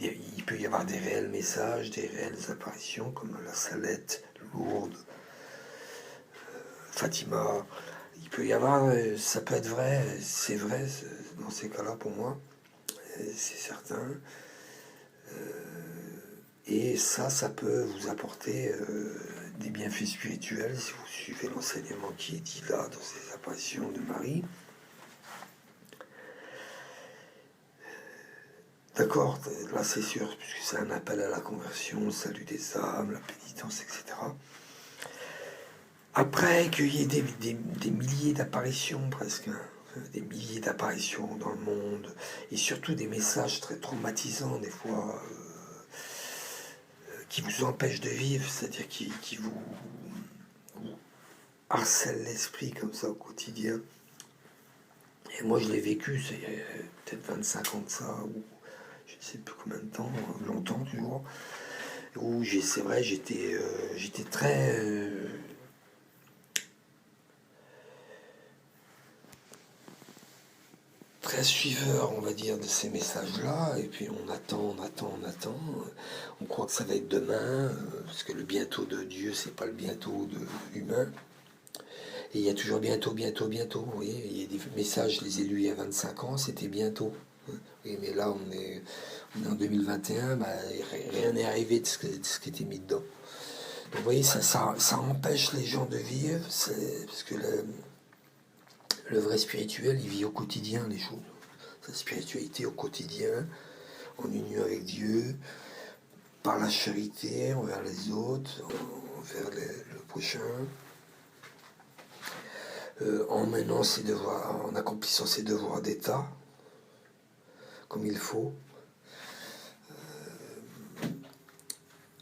Il peut y avoir des réels messages, des réelles apparitions, comme la Salette, Lourdes, Fatima. Il peut y avoir, ça peut être vrai, c'est vrai dans ces cas-là pour moi, c'est certain. Et ça peut vous apporter des bienfaits spirituels si vous suivez l'enseignement qui est dit là dans ces apparitions de Marie. D'accord, là c'est sûr, puisque c'est un appel à la conversion, le salut des âmes, la pénitence, etc. Après qu'il y ait des milliers d'apparitions presque, hein, des milliers d'apparitions dans le monde, et surtout des messages très traumatisants des fois, qui vous empêchent de vivre, c'est-à-dire qui vous harcèlent l'esprit comme ça au quotidien. Et moi je l'ai vécu, c'est peut-être 25 ans de ça, ou je ne sais plus combien de temps, longtemps toujours, où c'est vrai, j'étais très suiveur, on va dire, de ces messages-là, et puis on attend, on croit que ça va être demain, parce que le bientôt de Dieu, c'est pas le bientôt de humain, et il y a toujours bientôt, vous voyez, il y a des messages, je les ai lus il y a 25 ans, c'était bientôt. Oui, mais là, on est en 2021, bah, rien n'est arrivé de ce qui était mis dedans. Donc, vous voyez, ça empêche les gens de vivre, parce que le vrai spirituel, il vit au quotidien les choses. Sa spiritualité au quotidien, en union avec Dieu, par la charité envers les autres, envers le prochain, en menant ses devoirs, en accomplissant ses devoirs d'État, comme il faut,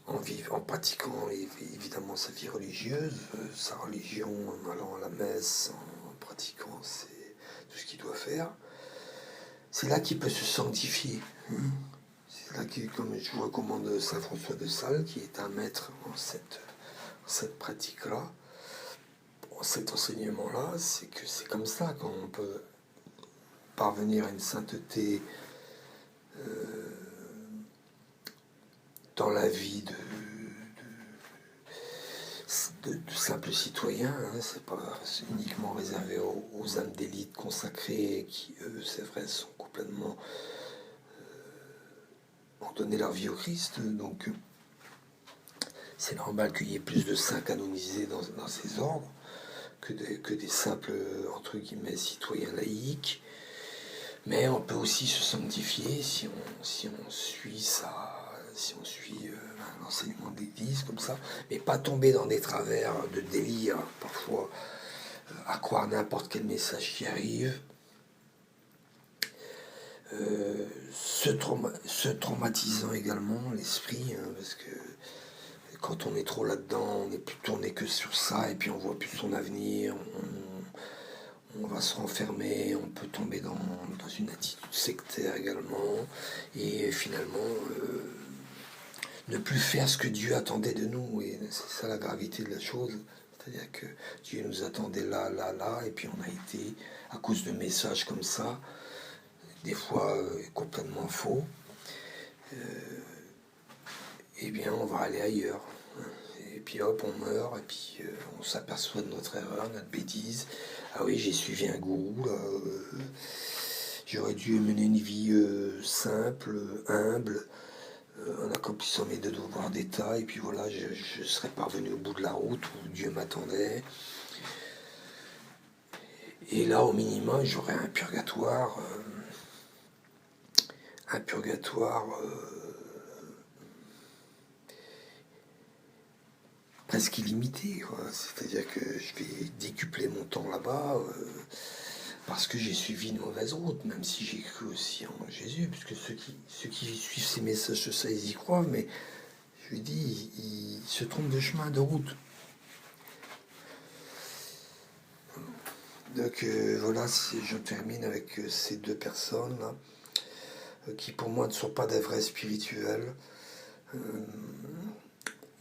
en pratiquant évidemment sa vie religieuse, sa religion, en allant à la messe, en pratiquant tout ce qu'il doit faire. C'est là qu'il peut se sanctifier. C'est là comme je vous recommande Saint François de Sales, qui est un maître en cette pratique-là, en cet enseignement-là, c'est que c'est comme ça qu'on peut parvenir à une sainteté dans la vie de simples citoyens, hein. C'est pas uniquement réservé aux âmes d'élite consacrées qui, eux, c'est vrai, sont complètement ont donné leur vie au Christ. Donc, c'est normal qu'il y ait plus de saints canonisés dans ces ordres que des simples, entre guillemets, citoyens laïcs. Mais on peut aussi se sanctifier si on suit l'enseignement de l'Église comme ça, mais pas tomber dans des travers de délire, parfois à croire n'importe quel message qui arrive, se traumatisant également l'esprit, hein, parce que quand on est trop là-dedans, on n'est plus tourné que sur ça, et puis on voit plus son avenir, on va se renfermer, on peut tomber dans une attitude sectaire également, et finalement ne plus faire ce que Dieu attendait de nous, et c'est ça la gravité de la chose, c'est-à-dire que Dieu nous attendait là, et puis on a été, à cause de messages comme ça, des fois complètement faux, eh bien on va aller ailleurs. Et puis hop, on meurt, et puis on s'aperçoit de notre erreur, notre bêtise. Ah oui, j'ai suivi un gourou, là. J'aurais dû mener une vie simple, humble, en accomplissant mes devoirs d'État, et puis voilà, je serais parvenu au bout de la route où Dieu m'attendait. Et là, au minimum, j'aurais un purgatoire un purgatoire presque illimité, quoi. C'est-à-dire que je vais décupler mon temps là-bas parce que j'ai suivi une mauvaise route, même si j'ai cru aussi en Jésus, puisque ceux qui suivent ces messages, ça, ils y croient, mais je lui dis, ils se trompent de chemin, de route. Donc voilà, je termine avec ces deux personnes là, qui pour moi ne sont pas des vrais spirituels.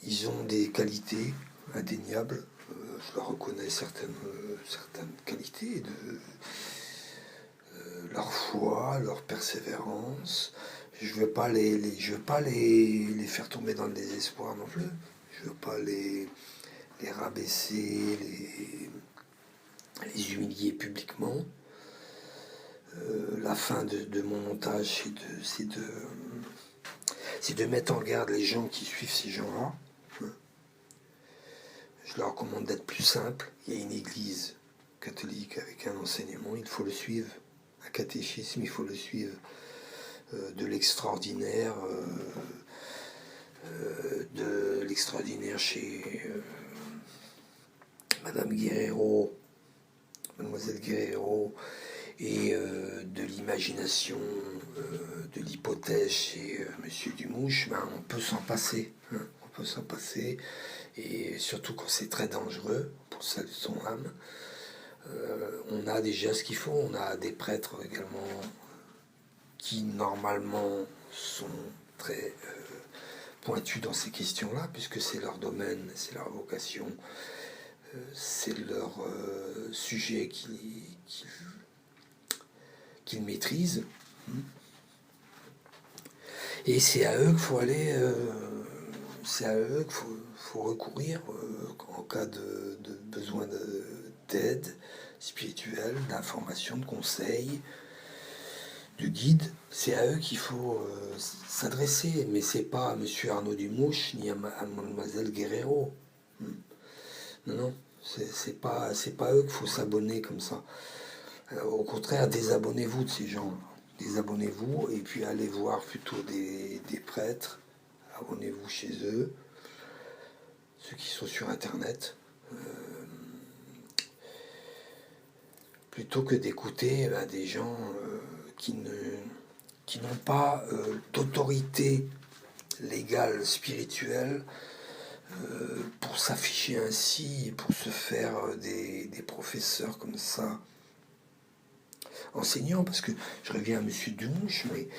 Ils ont des qualités indéniables. Je leur reconnais certaines qualités de leur foi, leur persévérance. Je veux pas les faire tomber dans le désespoir non plus. Je veux pas les rabaisser, les humilier publiquement. La fin de mon montage, c'est de mettre en garde les gens qui suivent ces gens-là. Je leur recommande d'être plus simple. Il y a une église catholique avec un enseignement, il faut le suivre. Un catéchisme, il faut le suivre. De l'extraordinaire chez Madame Guerrero, Mademoiselle Guerrero, et de l'imagination, de l'hypothèse chez Monsieur Dumouche, ben, on peut s'en passer. Hein, on peut s'en passer, et surtout quand c'est très dangereux pour celle de son âme. On a déjà ce qu'il faut, on a des prêtres également qui normalement sont très pointus dans ces questions-là, puisque c'est leur domaine, c'est leur vocation, c'est leur sujet qu'ils maîtrisent. Et c'est à eux qu'il faut aller, c'est à eux qu'il faut recourir en cas de besoin d'aide spirituelle, d'information, de conseils, de guide. C'est à eux qu'il faut s'adresser, mais c'est pas à M. Arnaud Dumouche ni à Mademoiselle Guerrero. Non, non, c'est pas à eux qu'il faut s'abonner comme ça. Au contraire, désabonnez-vous de ces gens. Désabonnez-vous et puis allez voir plutôt des prêtres. Abonnez-vous chez eux, ceux qui sont sur Internet. Plutôt que d'écouter des gens qui n'ont pas d'autorité légale, spirituelle, pour s'afficher ainsi, pour se faire des professeurs comme ça, enseignants, parce que je reviens à M. Dumouche, mais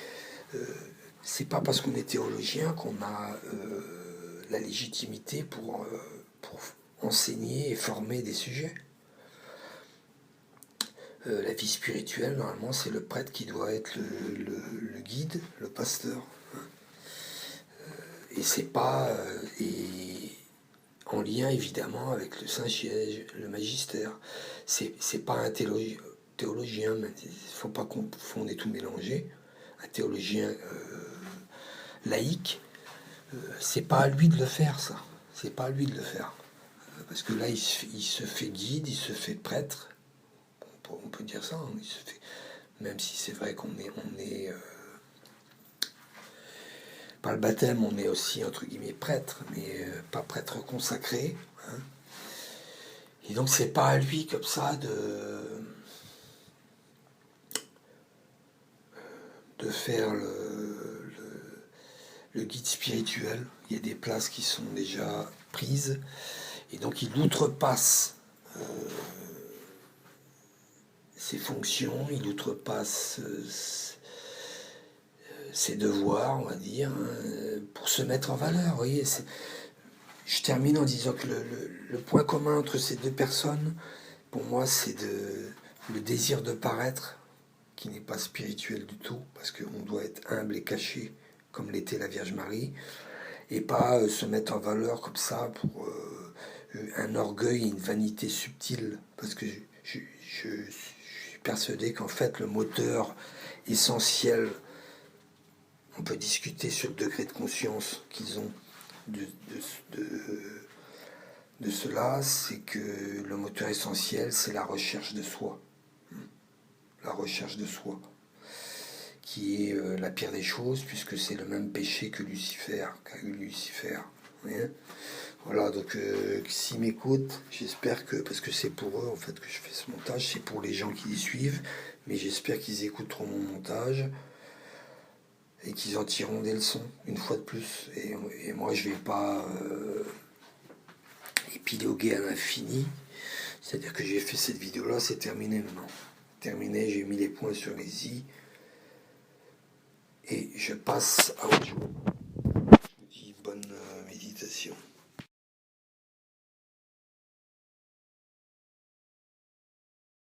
c'est pas parce qu'on est théologien qu'on a la légitimité pour enseigner et former des sujets. La vie spirituelle, normalement, c'est le prêtre qui doit être le guide, le pasteur. Et c'est pas... et en lien, évidemment, avec le Saint-Siège, le magistère. C'est pas un théologien, mais il ne faut pas confondre et tout mélanger. Un théologien laïque, c'est pas à lui de le faire, ça. C'est pas à lui de le faire. Parce que là, il se fait guide, il se fait prêtre. On peut dire ça, hein, il se fait, même si c'est vrai qu'on est par le baptême, on est aussi entre guillemets prêtre, mais pas prêtre consacré. Hein. Et donc c'est pas à lui comme ça de faire le guide spirituel. Il y a des places qui sont déjà prises, et donc il outrepasse ses fonctions, il outrepasse ses devoirs, on va dire, hein, pour se mettre en valeur. Vous voyez, je termine en disant que le point commun entre ces deux personnes, pour moi, c'est le désir de paraître, qui n'est pas spirituel du tout, parce qu'on doit être humble et caché, comme l'était la Vierge Marie, et pas se mettre en valeur comme ça pour un orgueil et une vanité subtile, parce que je suis persuadé qu'en fait le moteur essentiel, on peut discuter sur le degré de conscience qu'ils ont de cela, c'est que le moteur essentiel, c'est la recherche de soi. La recherche de soi, qui est la pire des choses, puisque c'est le même péché que Lucifer, qu'a eu Lucifer. Hein. Voilà, donc s'ils m'écoutent, j'espère que, parce que c'est pour eux en fait que je fais ce montage, c'est pour les gens qui y suivent, mais j'espère qu'ils écouteront mon montage et qu'ils en tireront des leçons, une fois de plus. Et moi, je vais pas épiloguer à l'infini, c'est-à-dire que j'ai fait cette vidéo-là, c'est terminé maintenant. Terminé, j'ai mis les points sur les i, et je passe à autre chose. Je vous dis bonne méditation.